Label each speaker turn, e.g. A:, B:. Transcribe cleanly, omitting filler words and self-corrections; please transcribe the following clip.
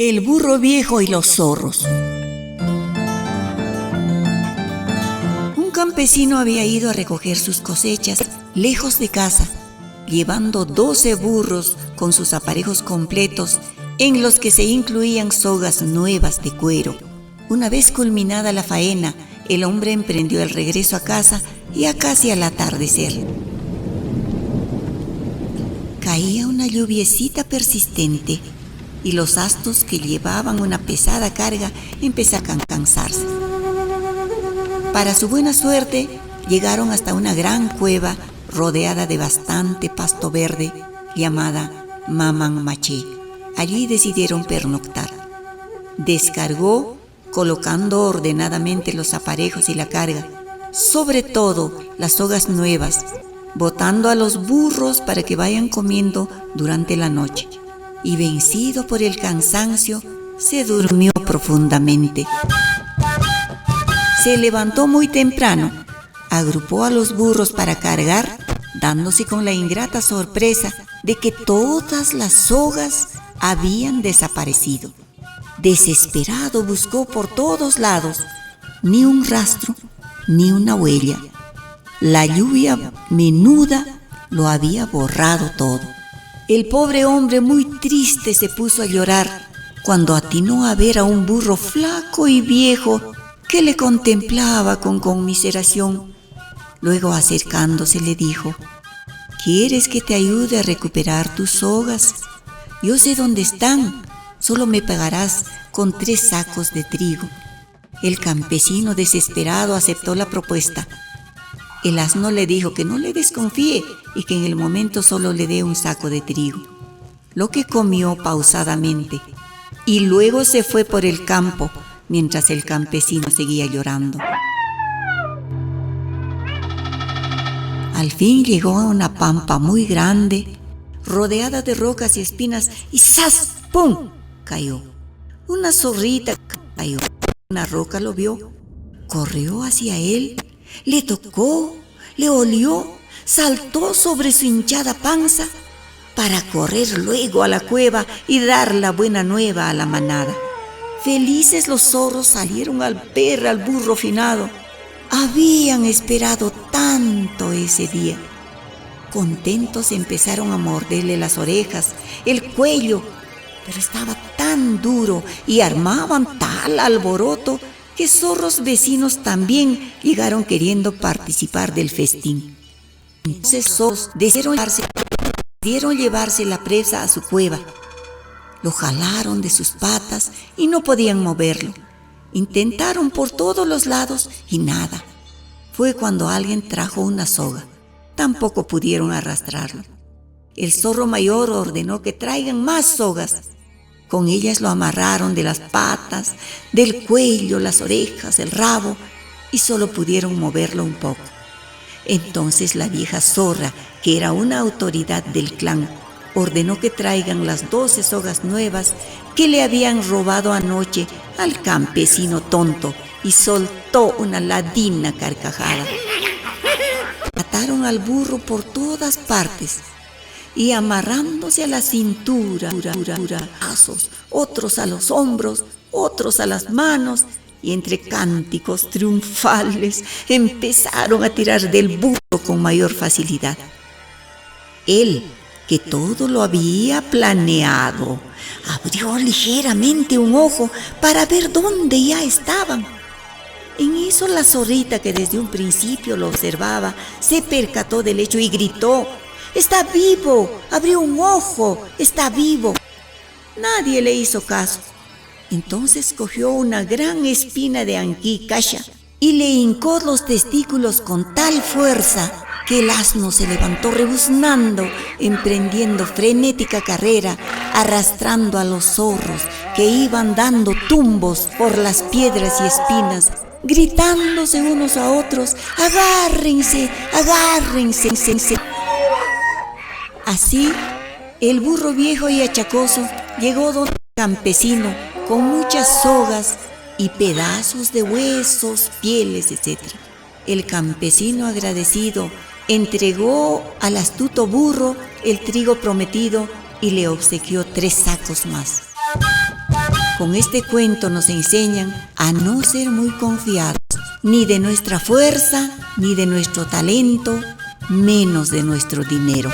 A: El burro viejo y los zorros. Un campesino había ido a recoger sus cosechas lejos de casa, llevando 12 burros con sus aparejos completos, en los que se incluían sogas nuevas de cuero. Una vez culminada la faena, el hombre emprendió el regreso a casa ya casi al atardecer. Caía una lluviecita persistente y los astos que llevaban una pesada carga empezaron a cansarse. Para su buena suerte, llegaron hasta una gran cueva rodeada de bastante pasto verde llamada Mamamachí. Allí decidieron pernoctar. Descargó colocando ordenadamente los aparejos y la carga, sobre todo las sogas nuevas, botando a los burros para que vayan comiendo durante la noche. Y vencido por el cansancio, se durmió profundamente. Se levantó muy temprano, agrupó a los burros para cargar, dándose con la ingrata sorpresa de que todas las sogas habían desaparecido. Desesperado buscó por todos lados, ni un rastro, ni una huella. La lluvia menuda lo había borrado todo. El pobre hombre muy triste se puso a llorar cuando atinó a ver a un burro flaco y viejo que le contemplaba con conmiseración. Luego, acercándose, le dijo: ¿Quieres que te ayude a recuperar tus sogas? Yo sé dónde están, solo me pagarás con 3 sacos de trigo. El campesino, desesperado, aceptó la propuesta. El asno le dijo que no le desconfíe y que en el momento solo le dé un saco de trigo, lo que comió pausadamente, y luego se fue por el campo mientras el campesino seguía llorando. Al fin llegó a una pampa muy grande, rodeada de rocas y espinas, y ¡zas! ¡Pum! Cayó. Una zorrita cayó. Una roca lo vio, corrió hacia él, le tocó, le olió, saltó sobre su hinchada panza para correr luego a la cueva y dar la buena nueva a la manada. Felices los zorros salieron al ver al burro finado. Habían esperado tanto ese día. Contentos empezaron a morderle las orejas, el cuello, pero estaba tan duro y armaban tal alboroto que zorros vecinos también llegaron queriendo participar del festín. Entonces zorros decidieron llevarse la presa a su cueva. Lo jalaron de sus patas y no podían moverlo. Intentaron por todos los lados y nada. Fue cuando alguien trajo una soga. Tampoco pudieron arrastrarlo. El zorro mayor ordenó que traigan más sogas. Con ellas lo amarraron de las patas, del cuello, las orejas, el rabo, y solo pudieron moverlo un poco. Entonces la vieja zorra, que era una autoridad del clan, ordenó que traigan las 12 sogas nuevas que le habían robado anoche al campesino tonto, y soltó una ladina carcajada. Ataron al burro por todas partes y, amarrándose a la cintura, otros a los hombros, otros a las manos, y entre cánticos triunfales empezaron a tirar del burro con mayor facilidad. Él, que todo lo había planeado, abrió ligeramente un ojo para ver dónde ya estaban. En eso la zorrita, que desde un principio lo observaba, se percató del hecho y gritó: ¡Está vivo! ¡Abrió un ojo! ¡Está vivo! Nadie le hizo caso. Entonces cogió una gran espina de anquí kasha y le hincó los testículos con tal fuerza que el asno se levantó rebuznando, emprendiendo frenética carrera, arrastrando a los zorros que iban dando tumbos por las piedras y espinas, gritándose unos a otros: ¡Agárrense! ¡Agárrense! Así, el burro viejo y achacoso llegó donde el campesino, con muchas sogas y pedazos de huesos, pieles, etc. El campesino, agradecido, entregó al astuto burro el trigo prometido y le obsequió 3 sacos más. Con este cuento nos enseñan a no ser muy confiados, ni de nuestra fuerza, ni de nuestro talento, menos de nuestro dinero.